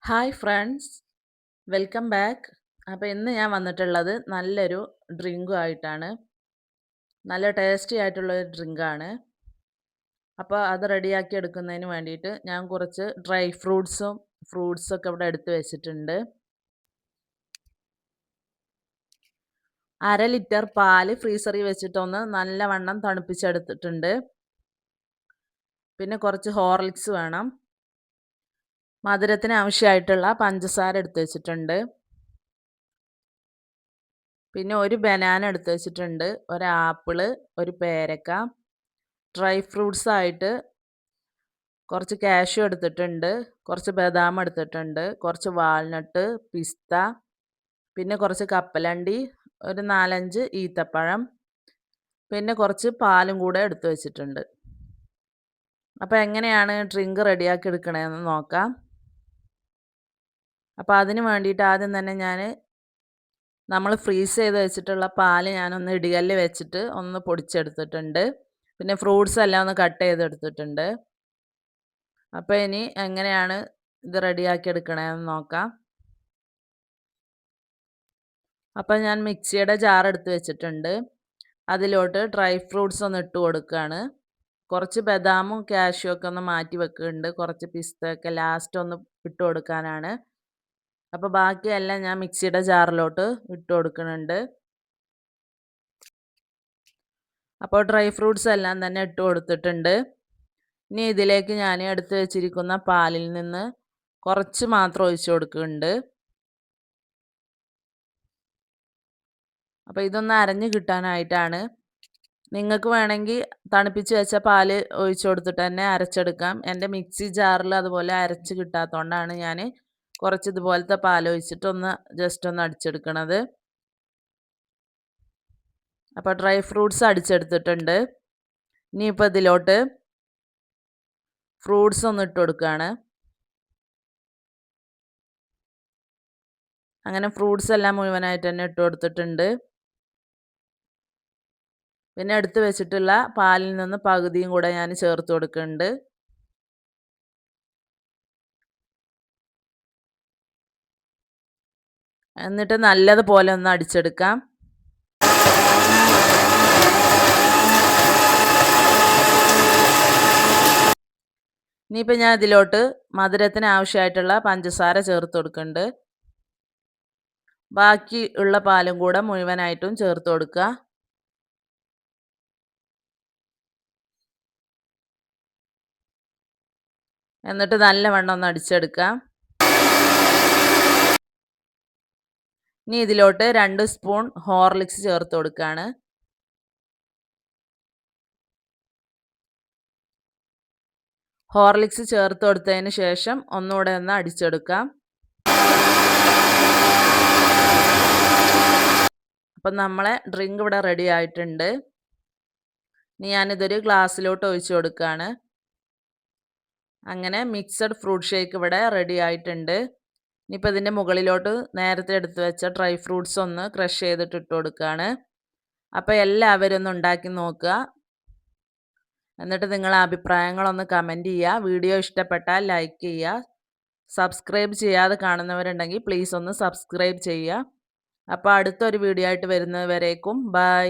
Hi friends, welcome back. അപ്പോൾ ഇന്ന് ഞാൻ വന്നിട്ടുള്ളത് നല്ലൊരു ഡ്രിങ്കുമായിട്ടാണ്. നല്ല ടേസ്റ്റി ആയിട്ടുള്ളൊരു ഡ്രിങ്കാണ്. അപ്പോൾ അത് റെഡിയാക്കി എടുക്കുന്നതിന് വേണ്ടിയിട്ട് ഞാൻ കുറച്ച് ഡ്രൈ ഫ്രൂട്ട്സൊക്കെ ഇവിടെ എടുത്ത് വെച്ചിട്ടുണ്ട്. 1/2 ലിറ്റർ പാല് ഫ്രീസറിൽ വെച്ചിട്ടൊന്ന് നല്ലവണ്ണം തണുപ്പിച്ചെടുത്തിട്ടുണ്ട്. പിന്നെ കുറച്ച് ഹോർലിക്സ് വേണം. മധുരത്തിന് ആവശ്യമായിട്ടുള്ള പഞ്ചസാര എടുത്ത് വെച്ചിട്ടുണ്ട്. പിന്നെ ഒരു ബനാന എടുത്ത് വെച്ചിട്ടുണ്ട്, ഒരു ആപ്പിള്, ഒരു പേരക്ക. ഡ്രൈ ഫ്രൂട്ട്സ് ആയിട്ട് കുറച്ച് കാഷ്യൂ എടുത്തിട്ടുണ്ട്, കുറച്ച് ബദാം എടുത്തിട്ടുണ്ട്, കുറച്ച് വാൾനട്ട്, പിസ്ത, പിന്നെ കുറച്ച് കപ്പലണ്ടി, ഒരു 4-5 ഈത്തപ്പഴം, പിന്നെ കുറച്ച് പാലും കൂടെ എടുത്ത് വെച്ചിട്ടുണ്ട്. അപ്പോൾ എങ്ങനെയാണ് ഡ്രിങ്ക് റെഡിയാക്കി എടുക്കണതെന്ന് നോക്കാം. അപ്പോൾ അതിന് വേണ്ടിയിട്ട് ആദ്യം തന്നെ നമ്മൾ ഫ്രീസ് ചെയ്ത് വെച്ചിട്ടുള്ള പാല് ഞാനൊന്ന് ഇടികല്ലിൽ വെച്ചിട്ട് ഒന്ന് പൊടിച്ചെടുത്തിട്ടുണ്ട്. പിന്നെ ഫ്രൂട്ട്സ് എല്ലാം ഒന്ന് കട്ട് ചെയ്തെടുത്തിട്ടുണ്ട്. അപ്പോൾ ഇനി എങ്ങനെയാണ് ഇത് റെഡിയാക്കി എടുക്കണതെന്ന് നോക്കാം. അപ്പോൾ ഞാൻ മിക്സിയുടെ ജാർ എടുത്ത് വെച്ചിട്ടുണ്ട്. അതിലോട്ട് ഡ്രൈ ഫ്രൂട്ട്സ് ഒന്ന് ഇട്ട് കൊടുക്കുകയാണ്. കുറച്ച് ബദാമും കാഷ്യൂ ഒക്കെ ഒന്ന് മാറ്റി വെക്കുന്നുണ്ട്. കുറച്ച് പിസ്തയൊക്കെ ലാസ്റ്റ് ഒന്ന് ഇട്ട് കൊടുക്കാനാണ്. അപ്പോൾ ബാക്കിയെല്ലാം ഞാൻ മിക്സിയുടെ ജാറിലോട്ട് ഇട്ട് കൊടുക്കുന്നുണ്ട്. അപ്പോൾ ഡ്രൈ ഫ്രൂട്ട്സ് എല്ലാം തന്നെ ഇട്ട് കൊടുത്തിട്ടുണ്ട്. ഇനി ഇതിലേക്ക് ഞാൻ എടുത്ത് വെച്ചിരിക്കുന്ന പാലിൽ നിന്ന് കുറച്ച് മാത്രം ഒഴിച്ച് കൊടുക്കുന്നുണ്ട്. അപ്പോൾ ഇതൊന്ന് അരഞ്ഞ് കിട്ടാനായിട്ടാണ്. നിങ്ങൾക്ക് വേണമെങ്കിൽ തണുപ്പിച്ച് വെച്ച പാല് ഒഴിച്ച് കൊടുത്തിട്ട് തന്നെ അരച്ചെടുക്കാം. എൻ്റെ മിക്സി ജാറിൽ അതുപോലെ അരച്ച് കിട്ടാത്തതുകൊണ്ടാണ് ഞാൻ കുറച്ച് ഇതുപോലത്തെ പാൽ ഒഴിച്ചിട്ട് ജസ്റ്റ് ഒന്ന് അടിച്ചെടുക്കണത്. അപ്പോൾ ഡ്രൈ ഫ്രൂട്ട്സ് അടിച്ചെടുത്തിട്ടുണ്ട്. ഇനിയിപ്പോൾ ഇതിലോട്ട് ഫ്രൂട്ട്സ് ഒന്ന് ഇട്ട് കൊടുക്കുകയാണ്. അങ്ങനെ ഫ്രൂട്ട്സ് എല്ലാം മുഴുവനായിട്ട് തന്നെ ഇട്ട് കൊടുത്തിട്ടുണ്ട്. പിന്നെ എടുത്ത് വെച്ചിട്ടുള്ള പാലിൽ നിന്ന് പകുതിയും കൂടെ ഞാൻ ചേർത്ത് കൊടുക്കുന്നുണ്ട്. എന്നിട്ട് നല്ലതുപോലെ ഒന്ന് അടിച്ചെടുക്കാം. ഇനിയിപ്പോൾ ഞാൻ ഇതിലോട്ട് മധുരത്തിന് ആവശ്യമായിട്ടുള്ള പഞ്ചസാര ചേർത്ത് കൊടുക്കുന്നുണ്ട്. ബാക്കി ഉള്ള പാലും കൂടെ മുഴുവനായിട്ടും ചേർത്ത് കൊടുക്കുക. എന്നിട്ട് നല്ലവണ്ണം ഒന്ന് അടിച്ചെടുക്കാം. ഇനി ഇതിലോട്ട് 2 സ്പൂൺ ഹോർലിക്സ് ചേർത്ത് കൊടുക്കുകയാണ്. ഹോർലിക്സ് ചേർത്ത് കൊടുത്തതിന് ശേഷം ഒന്നുകൂടെ ഒന്ന് അടിച്ചെടുക്കാം. അപ്പം നമ്മളെ ഡ്രിങ്ക് ഇവിടെ റെഡി ആയിട്ടുണ്ട്. ഇനി ഞാനിതൊരു ഗ്ലാസ്സിലോട്ട് ഒഴിച്ചു കൊടുക്കുകയാണ്. അങ്ങനെ മിക്സഡ് ഫ്രൂട്ട് ഷേക്ക് ഇവിടെ റെഡി ആയിട്ടുണ്ട്. ഇനിയിപ്പോൾ ഇതിൻ്റെ മുകളിലോട്ട് നേരത്തെ എടുത്ത് വെച്ച ഡ്രൈ ഫ്രൂട്ട്സ് ഒന്ന് ക്രഷ് ചെയ്തിട്ട് ഇട്ട് കൊടുക്കുകയാണ്. അപ്പോൾ എല്ലാവരും ഒന്ന് ഉണ്ടാക്കി നോക്കുക. എന്നിട്ട് നിങ്ങളുടെ അഭിപ്രായങ്ങളൊന്ന് കമൻറ്റ് ചെയ്യുക. വീഡിയോ ഇഷ്ടപ്പെട്ടാൽ ലൈക്ക് ചെയ്യുക. സബ്സ്ക്രൈബ് ചെയ്യാതെ കാണുന്നവരുണ്ടെങ്കിൽ പ്ലീസ് ഒന്ന് സബ്സ്ക്രൈബ് ചെയ്യുക. അപ്പോൾ അടുത്തൊരു വീഡിയോ ആയിട്ട് വരുന്നത് വരേക്കും ബൈ.